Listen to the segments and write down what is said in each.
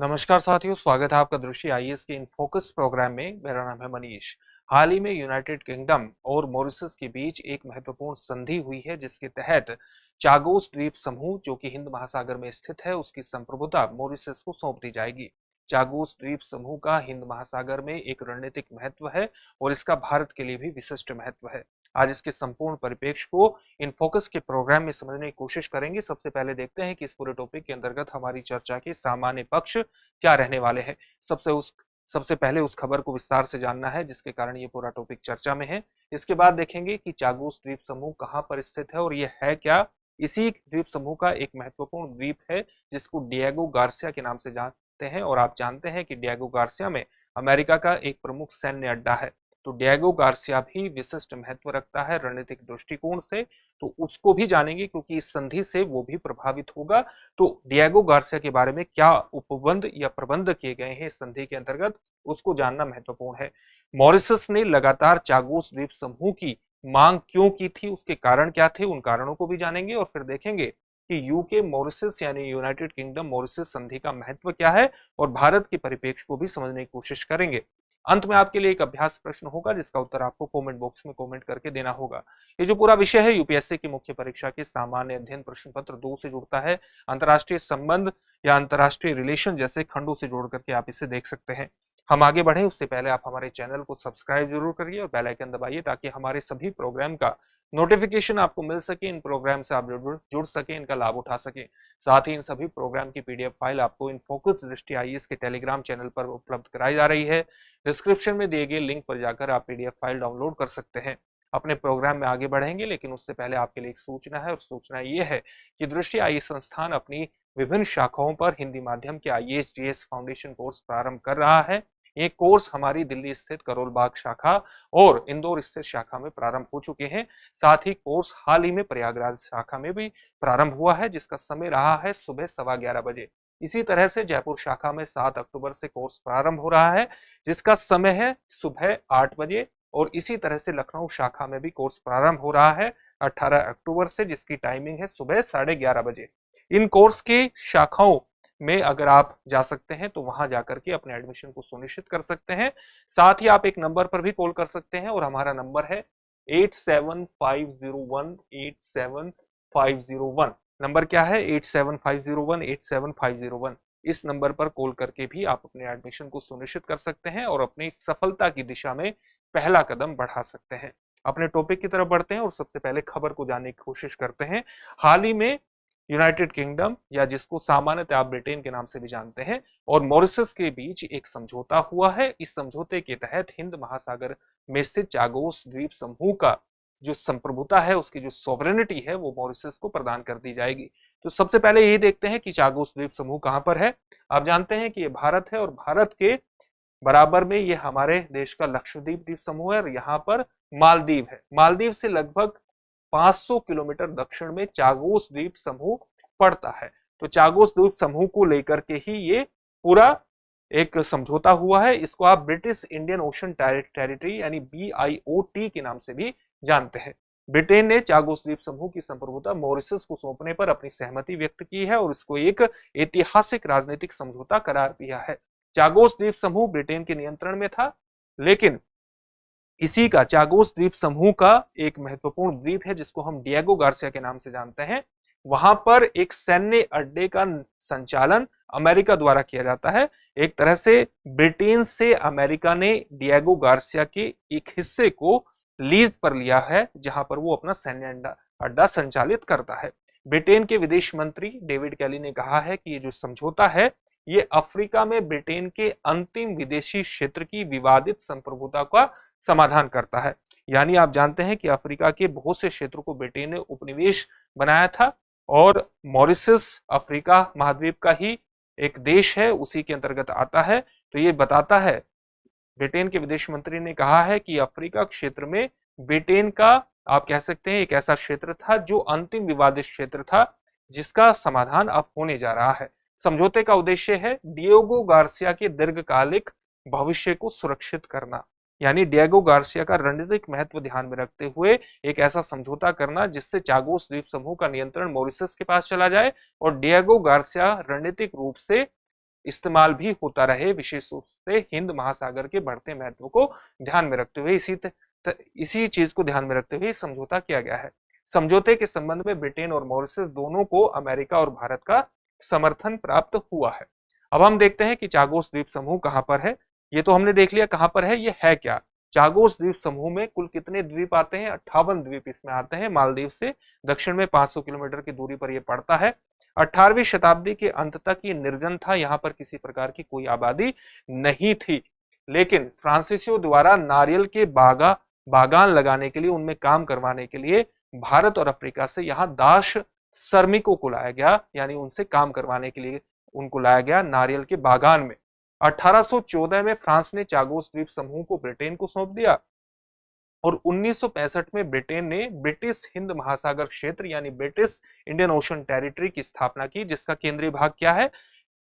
नमस्कार साथियों, स्वागत है आपका दृष्टि आईएएस के इन फोकस प्रोग्राम में। मेरा नाम है मनीष। हाल ही में यूनाइटेड किंगडम और मॉरिशस के बीच एक महत्वपूर्ण संधि हुई है, जिसके तहत चागोस द्वीप समूह, जो कि हिंद महासागर में स्थित है, उसकी संप्रभुता मॉरिशस को सौंप दी जाएगी। चागोस द्वीप समूह का हिंद महासागर में एक रणनीतिक महत्व है और इसका भारत के लिए भी विशिष्ट महत्व है। आज इसके संपूर्ण परिप्रेक्ष्य को इन फोकस के प्रोग्राम में समझने की कोशिश करेंगे। सबसे पहले देखते हैं कि इस पूरे टॉपिक के अंतर्गत हमारी चर्चा के सामान्य पक्ष क्या रहने वाले हैं। सबसे पहले उस खबर को विस्तार से जानना है जिसके कारण ये पूरा टॉपिक चर्चा में है। इसके बाद देखेंगे कि चागोस द्वीप समूह कहाँ पर स्थित है और ये है क्या। इसी द्वीप समूह का एक महत्वपूर्ण द्वीप है जिसको डिएगो गार्सिया के नाम से जानते हैं, और आप जानते हैं कि डिएगो गार्सिया में अमेरिका का एक प्रमुख सैन्य अड्डा है। तो डिएगो गार्सिया भी विशिष्ट महत्व रखता है रणनीतिक दृष्टिकोण से, तो उसको भी जानेंगे क्योंकि इस संधि से वो भी प्रभावित होगा। तो डिएगो गार्सिया के बारे में क्या उपबंध या प्रबंध किए गए हैं इस संधि के अंतर्गत, उसको जानना महत्वपूर्ण है। मॉरिशस ने लगातार चागोस द्वीप समूह की मांग क्यों की थी, उसके कारण क्या थे, उन कारणों को भी जानेंगे। और फिर देखेंगे कि यूके मॉरिशस यानी यूनाइटेड किंगडम मॉरिशस संधि का महत्व क्या है और भारत के परिप्रेक्ष्य को भी समझने की कोशिश करेंगे। अंत में आपके लिए एक अभ्यास प्रश्न होगा जिसका उत्तर आपको कमेंट बॉक्स में कमेंट करके देना होगा। ये जो पूरा विषय है यूपीएससी की मुख्य परीक्षा के सामान्य अध्ययन प्रश्न पत्र 2 से जुड़ता है। अंतरराष्ट्रीय संबंध या अंतरराष्ट्रीय रिलेशन जैसे खंडों से जोड़ करके आप इसे देख सकते हैं। हम आगे बढ़े उससे पहले आप हमारे चैनल को सब्सक्राइब जरूर करिए और बेल आइकन दबाइए ताकि हमारे सभी प्रोग्राम का नोटिफिकेशन आपको मिल सके, इन प्रोग्राम से आप जुड़ सके, इनका लाभ उठा सके। साथ ही इन सभी प्रोग्राम की पीडीएफ फाइल आपको इन फोकस दृष्टि आईएएस के टेलीग्राम चैनल पर उपलब्ध कराई जा रही है। डिस्क्रिप्शन में दिए गए लिंक पर जाकर आप पीडीएफ फाइल डाउनलोड कर सकते हैं। अपने प्रोग्राम में आगे बढ़ेंगे, लेकिन उससे पहले आपके लिए एक सूचना है, और सूचना ये है कि दृष्टि आईएएस संस्थान अपनी विभिन्न शाखाओं पर हिंदी माध्यम के आईएएस जीएस फाउंडेशन कोर्स प्रारंभ कर रहा है। ये कोर्स हमारी दिल्ली स्थित करोल बाग शाखा और इंदौर स्थित शाखा में प्रारंभ हो चुके हैं। साथ ही कोर्स हाल ही में प्रयागराज शाखा में भी प्रारंभ हुआ है, जिसका समय रहा है सुबह 11:15 बजे। इसी तरह से जयपुर शाखा में 7 अक्टूबर से कोर्स प्रारंभ हो रहा है, जिसका समय है सुबह 8 बजे। और इसी तरह से लखनऊ शाखा में भी कोर्स प्रारंभ हो रहा है 18 अक्टूबर से, जिसकी टाइमिंग है सुबह 11:30 बजे। इन कोर्स की शाखाओं में अगर आप जा सकते हैं तो वहां जाकर के अपने एडमिशन को सुनिश्चित कर सकते हैं। साथ ही आप एक नंबर पर भी कॉल कर सकते हैं, और हमारा नंबर है 8750187501। नंबर क्या है? 8750187501। इस नंबर पर कॉल करके भी आप अपने एडमिशन को सुनिश्चित कर सकते हैं और अपनी सफलता की दिशा में पहला कदम बढ़ा सकते हैं। अपने टॉपिक की तरफ बढ़ते हैं और सबसे पहले खबर को जानने की कोशिश करते हैं। हाल ही में यूनाइटेड किंगडम, या जिसको सामान्यतः आप ब्रिटेन के नाम से भी जानते हैं, और मॉरिशस के बीच एक समझौता हुआ है। इस समझौते के तहत हिंद महासागर में स्थित चागोस द्वीप समूह का जो संप्रभुता है, उसकी जो सॉवरेनिटी है, वो मॉरिशस को प्रदान कर दी जाएगी। तो सबसे पहले यही देखते हैं कि चागोस द्वीप समूह कहां पर है। आप जानते हैं कि ये भारत है, और भारत के बराबर में ये हमारे देश का लक्षद्वीप द्वीप समूह है, और यहाँ पर मालदीव है। मालदीव से लगभग 500 किलोमीटर दक्षिण में चागोस द्वीप समूह पड़ता है। तो चागोस द्वीप समूह को लेकर के ही ये पूरा एक समझौता हुआ है। इसको आप ब्रिटिश इंडियन ओशन टेरिटरी यानी BIOT के नाम से भी जानते हैं। ब्रिटेन ने चागोस द्वीप समूह की संप्रभुता मॉरिशस को सौंपने पर अपनी सहमति व्यक्त की है और इसको एक ऐतिहासिक राजनीतिक समझौता करार दिया है। चागोस द्वीप समूह ब्रिटेन के नियंत्रण में था, लेकिन इसी का चागोस द्वीप समूह का एक महत्वपूर्ण द्वीप है जिसको हम डिएगो गार्सिया के नाम से जानते हैं। वहां पर एक सैन्य अड्डे का संचालन अमेरिका द्वारा किया जाता है। एक तरह से ब्रिटेन से अमेरिका ने डिएगो गार्सिया के एक हिस्से को लीज पर लिया है, जहां पर वो अपना सैन्य अड्डा संचालित करता है। ब्रिटेन के विदेश मंत्री डेविड कैली ने कहा है कि ये जो समझौता है, ये अफ्रीका में ब्रिटेन के अंतिम विदेशी क्षेत्र की विवादित संप्रभुता का समाधान करता है। यानी आप जानते हैं कि अफ्रीका के बहुत से क्षेत्रों को ब्रिटेन ने उपनिवेश बनाया था, और मॉरिशस अफ्रीका महाद्वीप का ही एक देश है, उसी के अंतर्गत आता है। तो ये बताता है, ब्रिटेन के विदेश मंत्री ने कहा है कि अफ्रीका क्षेत्र में ब्रिटेन का, आप कह सकते हैं, एक ऐसा क्षेत्र था जो अंतिम विवादित क्षेत्र था, जिसका समाधान अब होने जा रहा है। समझौते का उद्देश्य है डिएगो गार्सिया के दीर्घकालिक भविष्य को सुरक्षित करना। यानी डिएगो गार्सिया का रणनीतिक महत्व ध्यान में रखते हुए एक ऐसा समझौता करना जिससे चागोस द्वीप समूह का नियंत्रण मॉरिशस के पास चला जाए और डिएगो गार्सिया रणनीतिक रूप से इस्तेमाल भी होता रहे, विशेष रूप से हिंद महासागर के बढ़ते महत्व को ध्यान में रखते हुए। इसी चीज को ध्यान में रखते हुए समझौता किया गया है। समझौते के संबंध में ब्रिटेन और मॉरिशस दोनों को अमेरिका और भारत का समर्थन प्राप्त हुआ है। अब हम देखते हैं कि चागोस द्वीप समूह कहां पर है। ये तो हमने देख लिया कहां पर है, ये है क्या। चागोस द्वीप समूह में कुल कितने द्वीप आते हैं? 58 द्वीप इसमें आते हैं। मालदीव से दक्षिण में 500 किलोमीटर की दूरी पर यह पड़ता है। 18वीं शताब्दी के अंत तक ये निर्जन था, यहाँ पर किसी प्रकार की कोई आबादी नहीं थी। लेकिन फ्रांसीसियों द्वारा नारियल के बागान लगाने के लिए, उनमें काम करवाने के लिए भारत और अफ्रीका से यहाँ दास श्रमिकों को लाया गया, यानी उनसे काम करवाने के लिए उनको लाया गया नारियल के बागान में। 1814 में फ्रांस ने चागोस द्वीप समूह को ब्रिटेन को सौंप दिया और 1965 में ब्रिटेन ने ब्रिटिश हिंद महासागर क्षेत्र यानी ब्रिटिश इंडियन ओशन टेरिटरी की स्थापना की, जिसका केंद्रीय भाग क्या है?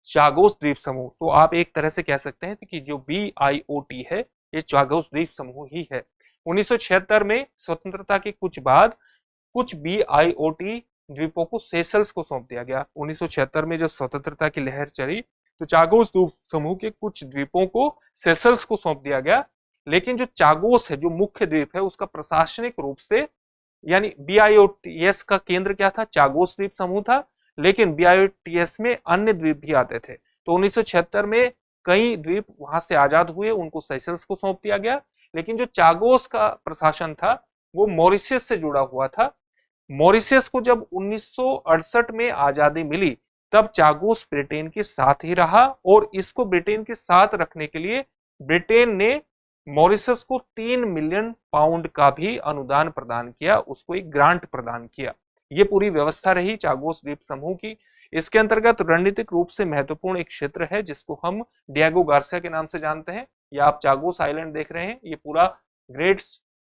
चागोस द्वीप समूह। तो आप एक तरह से कह सकते हैं कि जो BIOT है ये चागोस द्वीप समूह ही है। 1976 में स्वतंत्रता के कुछ बाद कुछ BIOT द्वीपों को सेशल्स को सौंप दिया गया। 1976 में जो स्वतंत्रता की लहर चली तो चागोस द्वीप समूह के कुछ द्वीपों को सेशल्स को सौंप दिया गया। लेकिन जो चागोस है, जो मुख्य द्वीप है, उसका प्रशासनिक रूप से यानी BIOTS का केंद्र क्या था? चागोस द्वीप समूह था। लेकिन BIOTS में अन्य द्वीप भी आते थे। तो 1976 में कई द्वीप वहां से आजाद हुए, उनको सेशल्स को सौंप दिया गया। लेकिन जो चागोस का प्रशासन था वो मॉरिशस से जुड़ा हुआ था। मॉरिशस को जब 1968 में आजादी मिली तब चागोस ब्रिटेन के साथ ही रहा और इसको ब्रिटेन के साथ रखने के लिए ब्रिटेन ने मॉरिशस को 3 मिलियन पाउंड का भी अनुदान प्रदान किया, उसको एक ग्रांट प्रदान किया। ये पूरी व्यवस्था रही चागोस द्वीप समूह की। इसके अंतर्गत रणनीतिक रूप से महत्वपूर्ण एक क्षेत्र है जिसको हम डिएगो गार्सिया के नाम से जानते हैं। या आप चागोस आइलैंड देख रहे हैं, ये पूरा ग्रेट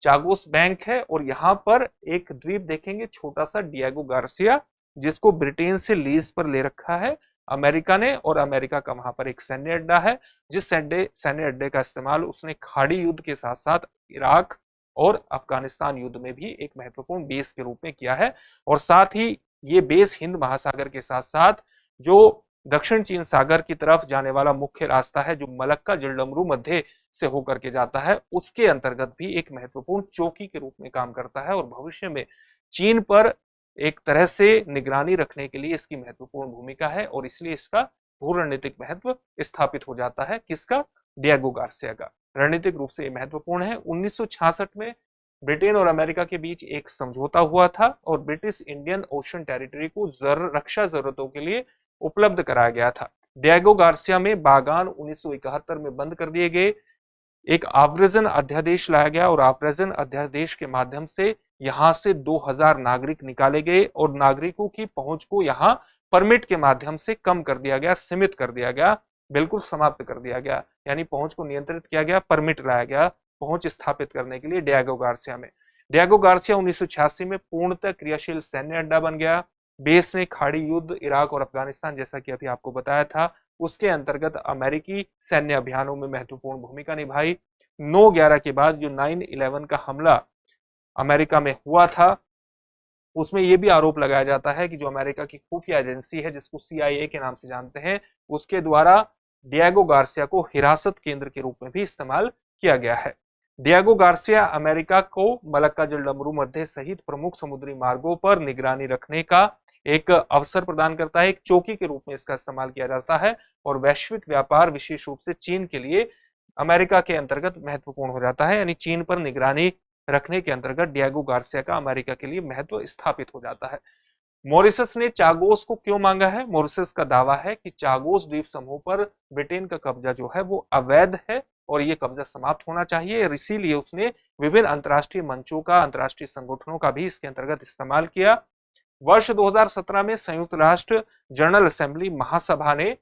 चागोस बैंक है और यहाँ पर एक द्वीप देखेंगे छोटा सा डिएगो गार्सिया, जिसको ब्रिटेन से लीज पर ले रखा है अमेरिका ने, और अमेरिका का वहां पर एक सैन्य अड्डा है, जिस सैन्य अड्डे का इस्तेमाल उसने खाड़ी युद्ध के साथ साथ इराक और अफगानिस्तान युद्ध में भी एक महत्वपूर्ण बेस के रूप में किया है। और साथ ही ये बेस हिंद महासागर के साथ साथ जो दक्षिण चीन सागर की तरफ जाने वाला मुख्य रास्ता है, जो मलक्का जलडमरू मध्य से होकर के जाता है, उसके अंतर्गत भी एक महत्वपूर्ण चौकी के रूप में काम करता है और भविष्य में चीन पर एक तरह से निगरानी रखने के लिए इसकी महत्वपूर्ण भूमिका है और इसलिए इसका भू रणनीतिक महत्व स्थापित हो जाता है। किसका? डिएगो गार्सिया का। रणनीतिक रूप से महत्वपूर्ण है। 1966 में ब्रिटेन और अमेरिका के बीच एक समझौता हुआ था और ब्रिटिश इंडियन ओशन टेरिटरी को रक्षा जरूरतों के लिए उपलब्ध कराया गया था। डिएगो गार्सिया में बागान 1971 में बंद कर दिए गए। एक आव्रजन अध्यादेश लाया गया और आव्रजन अध्यादेश के माध्यम से यहां से 2000 नागरिक निकाले गए और नागरिकों की पहुंच को यहां परमिट के माध्यम से कम कर दिया गया, सीमित कर दिया गया, बिल्कुल समाप्त कर दिया गया। यानी पहुंच को नियंत्रित किया गया, परमिट लाया गया पहुंच स्थापित करने के लिए डिएगो गार्सिया में। डिएगो गार्सिया 1986 में पूर्णतः क्रियाशील सैन्य अड्डा बन गया। बेस ने खाड़ी युद्ध, इराक और अफगानिस्तान, जैसा कि अभी आपको बताया था, उसके अंतर्गत अमेरिकी सैन्य अभियानों में महत्वपूर्ण भूमिका निभाई। 9/11 के बाद जो 9/11 का हमला अमेरिका में हुआ था, उसमें यह भी आरोप लगाया जाता है कि जो अमेरिका की खुफिया एजेंसी है, जिसको CIA के नाम से जानते हैं, उसके द्वारा डिएगो गार्सिया को हिरासत केंद्र के रूप में भी इस्तेमाल किया गया है। डिएगो गार्सिया अमेरिका को मलक्का जलडमरू मध्य सहित प्रमुख समुद्री मार्गों पर निगरानी रखने का एक अवसर प्रदान करता है। एक चौकी के रूप में इसका इस्तेमाल किया जाता है और वैश्विक व्यापार विशेष रूप से चीन के लिए अमेरिका के अंतर्गत महत्वपूर्ण हो जाता है। यानी चीन पर निगरानी रखने के अंतर्गत डिएगो गार्सिया का अमेरिका के लिए महत्व स्थापित हो जाता है। मॉरिशस ने चागोस को क्यों मांगा है? मॉरिशस का दावा है कि चागोस द्वीप समूह पर ब्रिटेन का कब्जा जो है वो अवैध है और ये कब्जा समाप्त होना चाहिए, और इसीलिए उसने विभिन्न अंतर्राष्ट्रीय मंचों का, अंतर्राष्ट्रीय संगठनों का भी इसके अंतर्गत इस्तेमाल किया। वर्ष 2017 में संयुक्त राष्ट्र जनरल असेंबली महासभा ने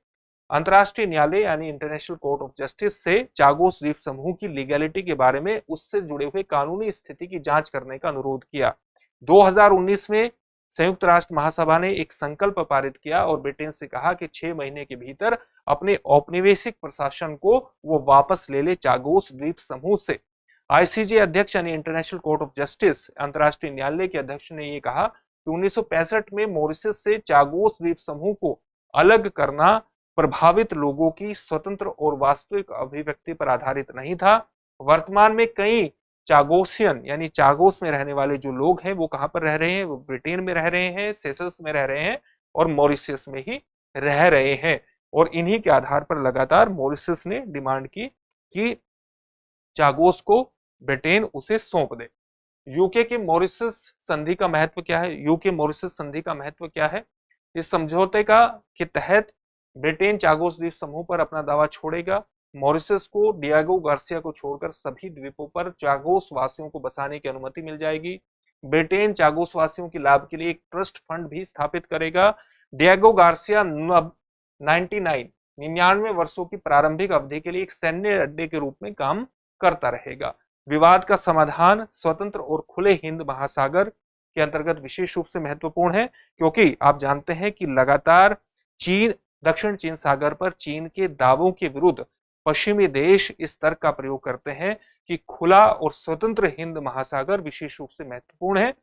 अंतर्राष्ट्रीय न्यायालय यानी इंटरनेशनल कोर्ट ऑफ जस्टिस से चागोस द्वीप समूह की लीगैलिटी के बारे में, उससे जुड़े हुए कानूनी स्थिति की जांच करने का अनुरोध किया। 2019 में संयुक्त राष्ट्र महासभा ने एक संकल्प पारित किया और ब्रिटेन से कहा कि 6 महीने के भीतर अपने औपनिवेशिक प्रशासन को वो वापस ले ले चागोस द्वीप समूह से। ICJ अध्यक्ष यानी इंटरनेशनल कोर्ट ऑफ जस्टिस, अंतर्राष्ट्रीय न्यायालय के अध्यक्ष ने ये कहा कि 1965 में मॉरिशस से चागोस द्वीप समूह को अलग करना प्रभावित लोगों की स्वतंत्र और वास्तविक अभिव्यक्ति पर आधारित नहीं था। वर्तमान में कई चागोसियन यानी चागोस में रहने वाले जो लोग हैं वो कहां पर रह रहे हैं, वो ब्रिटेन में रह रहे हैं, सेशल्स में रह रहे हैं और मॉरिशस में ही रह रहे हैं। और इन्हीं के आधार पर लगातार मॉरिशस ने डिमांड की कि चागोस को ब्रिटेन उसे सौंप दे। यूके के मॉरिशस संधि का महत्व क्या है? यूके मॉरिशस संधि का महत्व क्या है? इस समझौते का के तहत ब्रिटेन चागोस द्वीप समूह पर अपना दावा छोड़ेगा। मॉरिशस को डियागो गार्सिया को छोड़कर सभी द्वीपों पर चागोस वासियों को बसाने की अनुमति मिल जाएगी। ब्रिटेन चागोस वासियों के लाभ के लिए एक ट्रस्ट फंड भी स्थापित करेगा। डियागो गार्सिया 99 वर्षों की प्रारंभिक अवधि के लिए एक सैन्य अड्डे के रूप में काम करता रहेगा। विवाद का समाधान स्वतंत्र और खुले हिंद महासागर के अंतर्गत विशेष रूप से महत्वपूर्ण है, क्योंकि आप जानते हैं कि लगातार चीन दक्षिण चीन सागर पर चीन के दावों के विरुद्ध पश्चिमी देश इस तर्क का प्रयोग करते हैं कि खुला और स्वतंत्र हिंद महासागर विशेष रूप से महत्वपूर्ण है।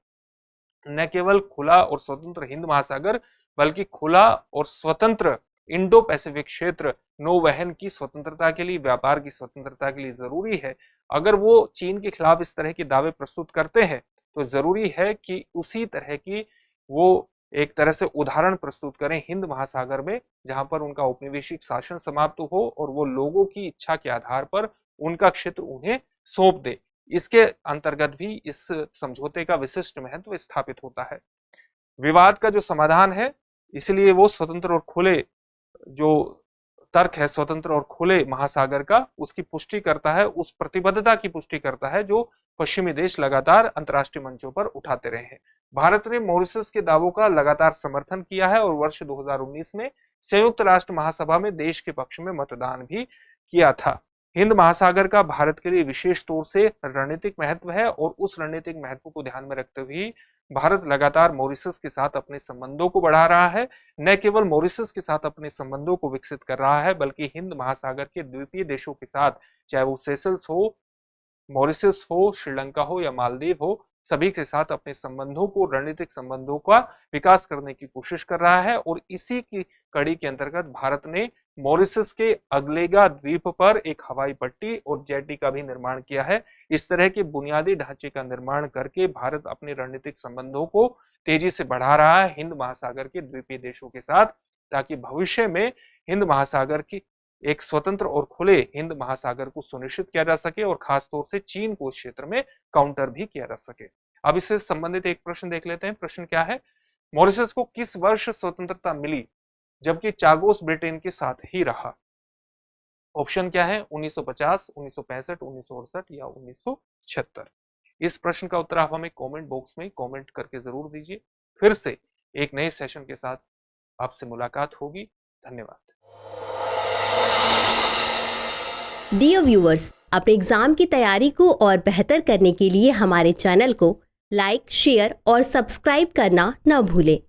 न केवल खुला और स्वतंत्र हिंद महासागर बल्कि खुला और स्वतंत्र इंडो पैसिफिक क्षेत्र नौवहन की स्वतंत्रता के लिए, व्यापार की स्वतंत्रता के लिए जरूरी है। अगर वो चीन के खिलाफ इस तरह के दावे प्रस्तुत करते हैं तो जरूरी है कि उसी तरह की वो एक तरह से उदाहरण प्रस्तुत करें हिंद महासागर में, जहां पर उनका औपनिवेशिक शासन समाप्त हो और वो लोगों की इच्छा के आधार पर उनका क्षेत्र उन्हें सौंप दे। इसके अंतर्गत भी इस समझौते का विशिष्ट महत्व स्थापित होता है। विवाद का जो समाधान है, इसलिए वो स्वतंत्र और खुले जो तर्क है स्वतंत्र और खुले महासागर का, उसकी पुष्टि करता है, उस प्रतिबद्धता की पुष्टि करता है जो पश्चिमी देश लगातार अंतर्राष्ट्रीय मंचों पर उठाते रहे हैं। भारत ने मॉरिशस के दावों का लगातार समर्थन किया है और वर्ष 2019 में संयुक्त राष्ट्र महासभा में देश के पक्ष में मतदान भी किया था। हिंद महासागर का भारत के लिए विशेष तौर से रणनीतिक महत्व है और उस रणनीतिक महत्व को ध्यान में रखते हुए भारत लगातार मॉरिशस के साथ अपने संबंधों को बढ़ा रहा है। न केवल मॉरिशस के साथ अपने संबंधों को विकसित कर रहा है बल्कि हिंद महासागर के द्वीपीय देशों के साथ, चाहे वो सेशल्स हो, मॉरिशस हो, श्रीलंका हो या मालदीव हो, सभी के साथ अपने संबंधों को, रणनीतिक संबंधों का विकास करने की कोशिश कर रहा है। और इसी की कड़ी के अंतर्गत भारत ने मॉरिशस के अगलेगा द्वीप पर एक हवाई पट्टी और जेटी का भी निर्माण किया है। इस तरह के बुनियादी ढांचे का निर्माण करके भारत अपने रणनीतिक संबंधों को तेजी से बढ़ा रहा है हिंद महासागर के द्वीपीय देशों के साथ, ताकि भविष्य में हिंद महासागर की एक स्वतंत्र और खुले हिंद महासागर को सुनिश्चित किया जा सके और खासतौर से चीन को इस क्षेत्र में काउंटर भी किया जा सके। अब इससे संबंधित एक प्रश्न देख लेते हैं। प्रश्न क्या है? मॉरिशस को किस वर्ष स्वतंत्रता मिली जबकि चागोस ब्रिटेन के साथ ही रहा? ऑप्शन क्या है? 1950, 1965, 1968 या 1976। इस प्रश्न का उत्तर आप हमें कमेंट बॉक्स में कमेंट करके जरूर दीजिए। फिर से एक नए सेशन के साथ आपसे मुलाकात होगी। धन्यवाद। डियर व्यूअर्स, अपने एग्जाम की तैयारी को और बेहतर करने के लिए हमारे चैनल को लाइक, शेयर और सब्सक्राइब करना न भूलें।